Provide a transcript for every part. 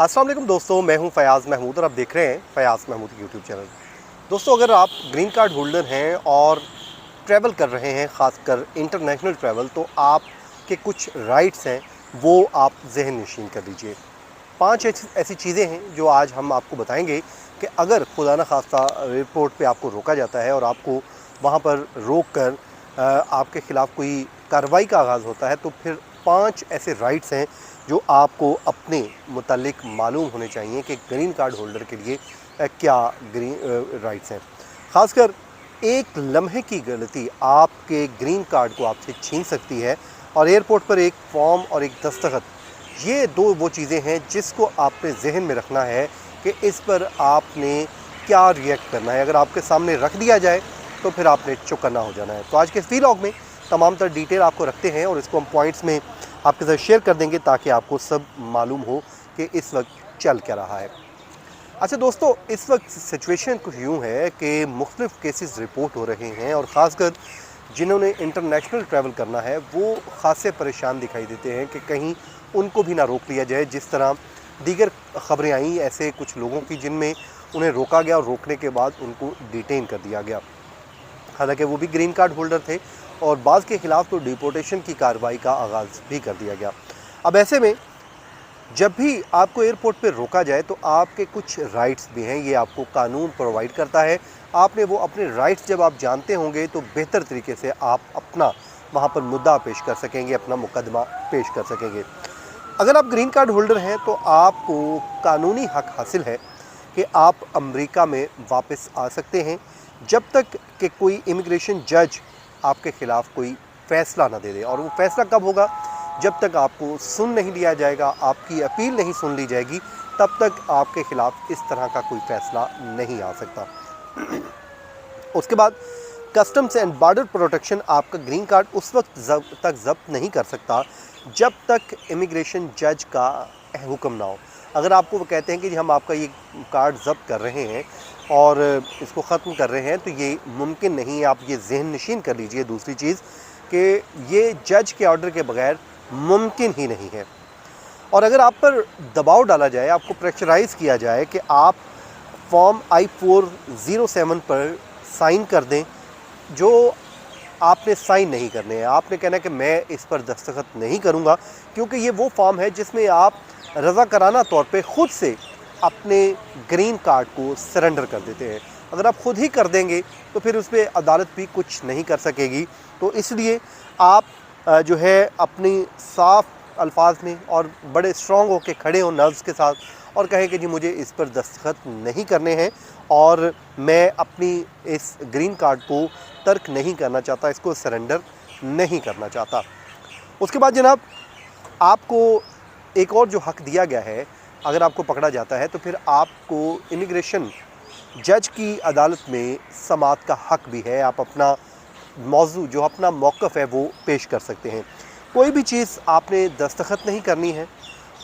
अस्सलाम वालेकुम दोस्तों, मैं हूं फयाज़ महमूद और आप देख रहे हैं फयाज़ महमूद यूट्यूब चैनल। दोस्तों, अगर आप ग्रीन कार्ड होल्डर हैं और ट्रैवल कर रहे हैं, ख़ासकर इंटरनेशनल ट्रैवल, तो आपके कुछ राइट्स हैं वो आप ज़हन नशीन कर लीजिए। 5 ऐसी चीज़ें हैं जो आज हम आपको बताएंगे कि अगर खुदा न खास्ता एयरपोर्ट पे आपको रोका जाता है और आपको वहाँ पर रोक कर आपके ख़िलाफ़ कोई कार्रवाई का आगाज़ होता है, तो फिर 5 ऐसे राइट्स हैं जो आपको अपने मुतालिक मालूम होने चाहिए कि ग्रीन कार्ड होल्डर के लिए क्या ग्रीन राइट्स हैं। ख़ासकर एक लम्हे की गलती आपके ग्रीन कार्ड को आपसे छीन सकती है और एयरपोर्ट पर एक फॉर्म और एक दस्तखत, ये दो वो चीज़ें हैं जिसको आपने जहन में रखना है कि इस पर आपने क्या रिएक्ट करना है। अगर आपके सामने रख दिया जाए तो फिर आपने चौकन्ना हो जाना है। तो आज के इस व्लॉग में तमाम तर डिटेल आपको रखते हैं और इसको हम पॉइंट्स में आपके साथ शेयर कर देंगे ताकि आपको सब मालूम हो कि इस वक्त चल क्या रहा है। अच्छा दोस्तों, इस वक्त सिचुएशन कुछ यूँ है कि मुख्तलिफ़ केसेस रिपोर्ट हो रहे हैं और ख़ासकर जिन्होंने इंटरनेशनल ट्रैवल करना है वो ख़ासे परेशान दिखाई देते हैं कि कहीं उनको भी ना रोक लिया जाए। जिस तरह दीगर ख़बरें आई ऐसे कुछ लोगों की जिनमें उन्हें रोका गया और रोकने के बाद उनको डिटेन कर दिया गया, हालांकि वो भी ग्रीन कार्ड होल्डर थे, और बाज़ के ख़िलाफ़ तो डिपोर्टेशन की कार्रवाई का आगाज़ भी कर दिया गया। अब ऐसे में जब भी आपको एयरपोर्ट पे रोका जाए तो आपके कुछ राइट्स भी हैं, ये आपको कानून प्रोवाइड करता है। आपने वो अपने राइट्स जब आप जानते होंगे तो बेहतर तरीके से आप अपना वहाँ पर मुद्दा पेश कर सकेंगे, अपना मुकदमा पेश कर सकेंगे। अगर आप ग्रीन कार्ड होल्डर हैं तो आपको कानूनी हक हासिल है कि आप अमेरिका में वापस आ सकते हैं जब तक कि कोई इमिग्रेशन जज आपके ख़िलाफ़ कोई फ़ैसला ना दे दे। और वो फ़ैसला कब होगा? जब तक आपको सुन नहीं लिया जाएगा, आपकी अपील नहीं सुन ली जाएगी, तब तक आपके ख़िलाफ़ इस तरह का कोई फ़ैसला नहीं आ सकता। उसके बाद कस्टम्स एंड बॉर्डर प्रोटेक्शन आपका ग्रीन कार्ड उस वक्त तक ज़ब्त नहीं कर सकता जब तक इमिग्रेशन जज का हुक्म ना हो। अगर आपको वो कहते हैं कि जी हम आपका ये कार्ड ज़ब्त कर रहे हैं और इसको ख़त्म कर रहे हैं, तो ये मुमकिन नहीं है। आप ये ज़हन नशीन कर लीजिए दूसरी चीज़ कि ये जज के ऑर्डर के बग़ैर मुमकिन ही नहीं है। और अगर आप पर दबाव डाला जाए, आपको प्रेशराइज़ किया जाए कि आप फॉर्म I-407 पर साइन कर दें, जो आपने साइन नहीं करने हैं, आपने कहना है कि मैं इस पर दस्तखत नहीं करूंगा, क्योंकि ये वो फॉर्म है जिसमें आप रज़ाकाराना तौर पे ख़ुद से अपने ग्रीन कार्ड को सरेंडर कर देते हैं। अगर आप ख़ुद ही कर देंगे तो फिर उस पर अदालत भी कुछ नहीं कर सकेगी। तो इसलिए आप जो है अपनी साफ अल्फाज में और बड़े स्ट्रॉन्ग होकर खड़े हों नर्व्स के साथ और कहें कि जी मुझे इस पर दस्तखत नहीं करने हैं और मैं अपनी इस ग्रीन कार्ड को तर्क नहीं करना चाहता, इसको सरेंडर नहीं करना चाहता। उसके बाद जनाब, आपको एक और जो हक़ दिया गया है, अगर आपको पकड़ा जाता है तो फिर आपको इमिग्रेशन जज की अदालत में समाअत का हक़ भी है। आप अपना मौजू जो अपना मौक़िफ़ है वो पेश कर सकते हैं। कोई भी चीज़ आपने दस्तखत नहीं करनी है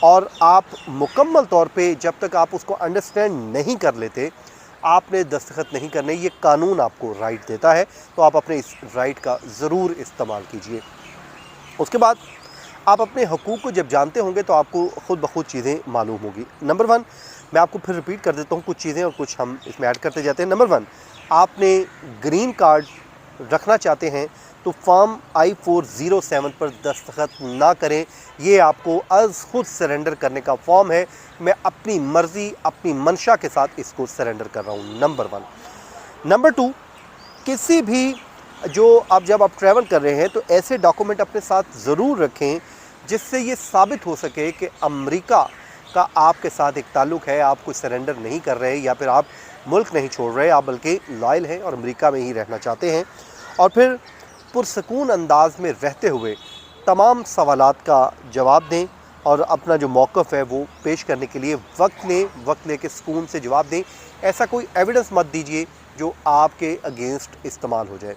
और आप मुकम्मल तौर पे जब तक आप उसको अंडरस्टैंड नहीं कर लेते, आपने दस्तखत नहीं करने। ये कानून आपको राइट देता है, तो आप अपने इस राइट का ज़रूर इस्तेमाल कीजिए। उसके बाद आप अपने हकूक़ को जब जानते होंगे तो आपको ख़ुद ब खुद चीज़ें मालूम होगी। नंबर 1, मैं आपको फिर रिपीट कर देता हूँ कुछ चीज़ें और कुछ हम इसमें ऐड करते जाते हैं। नंबर 1, आपने ग्रीन कार्ड रखना चाहते हैं तो फॉर्म I-407 पर दस्तखत ना करें। ये आपको अज़ ख़ुद सरेंडर करने का फॉर्म है। मैं अपनी मर्ज़ी, अपनी मंशा के साथ इसको सरेंडर कर रहा हूँ, नंबर 1। नंबर 2, किसी भी जब आप ट्रैवल कर रहे हैं तो ऐसे डॉक्यूमेंट अपने साथ ज़रूर रखें जिससे ये साबित हो सके कि अमेरिका का आपके साथ एक ताल्लुक़ है, आप कोई सरेंडर नहीं कर रहे या फिर आप मुल्क नहीं छोड़ रहे, आप बल्कि लॉयल हैं और अमेरिका में ही रहना चाहते हैं। और फिर पुरसकून अंदाज में रहते हुए तमाम सवालात का जवाब दें और अपना जो मौक़िफ़ है वो पेश करने के लिए वक्त लेके सुकून से जवाब दें। ऐसा कोई एविडेंस मत दीजिए जो आपके अगेंस्ट इस्तेमाल हो जाए।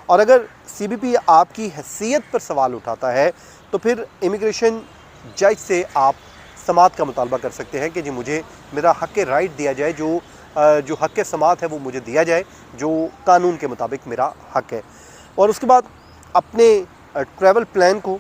और अगर CBP आपकी हैसियत पर सवाल उठाता है तो फिर इमिग्रेशन जज से आप समाअत का मुतालबा कर सकते हैं कि जी मुझे मेरा हक़ राइट दिया जाए, जो हक़ समाअत है वो मुझे दिया जाए, जो कानून के मुताबिक मेरा हक़ है। और उसके बाद अपने ट्रैवल प्लान को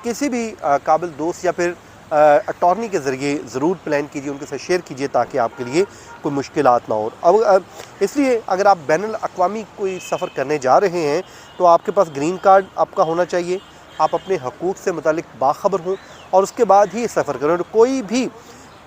किसी भी काबिल दोस्त या फिर अटॉर्नी के ज़रिए ज़रूर प्लान कीजिए, उनके साथ शेयर कीजिए ताकि आपके लिए कोई मुश्किलात ना हो। अब इसलिए अगर आप बैनुल अक़वामी कोई सफ़र करने जा रहे हैं तो आपके पास ग्रीन कार्ड आपका होना चाहिए, आप अपने हकूक़ से मुतालिक बाखबर हों और उसके बाद ही सफ़र करें। और कोई भी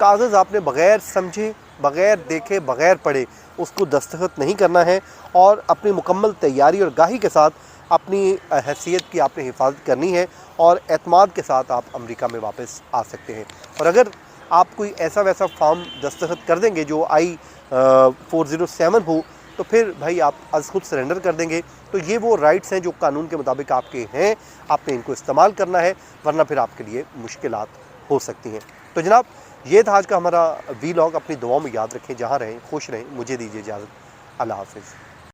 कागज़ आपने बग़ैर समझे, बग़ैर देखे, बग़ैर पढ़े उसको दस्तखत नहीं करना है और अपनी मुकम्मल तैयारी और गाही के साथ अपनी हैसियत की आपने हिफाजत करनी है और एतमाद के साथ आप अमेरिका में वापस आ सकते हैं। और अगर आप कोई ऐसा वैसा फॉर्म दस्तखत कर देंगे जो I-407 हो तो फिर भाई आप अज़ खुद सरेंडर कर देंगे। तो ये वो राइट्स हैं जो कानून के मुताबिक आपके हैं, आपने इनको इस्तेमाल करना है, वरना फिर आपके लिए मुश्किलात हो सकती हैं। तो जनाब, ये था आज का हमारा वीलॉग। अपनी दुआओं में याद रखें, जहाँ रहें खुश रहें। मुझे दीजिए इजाज़त। अल्लाह हाफ़िज़।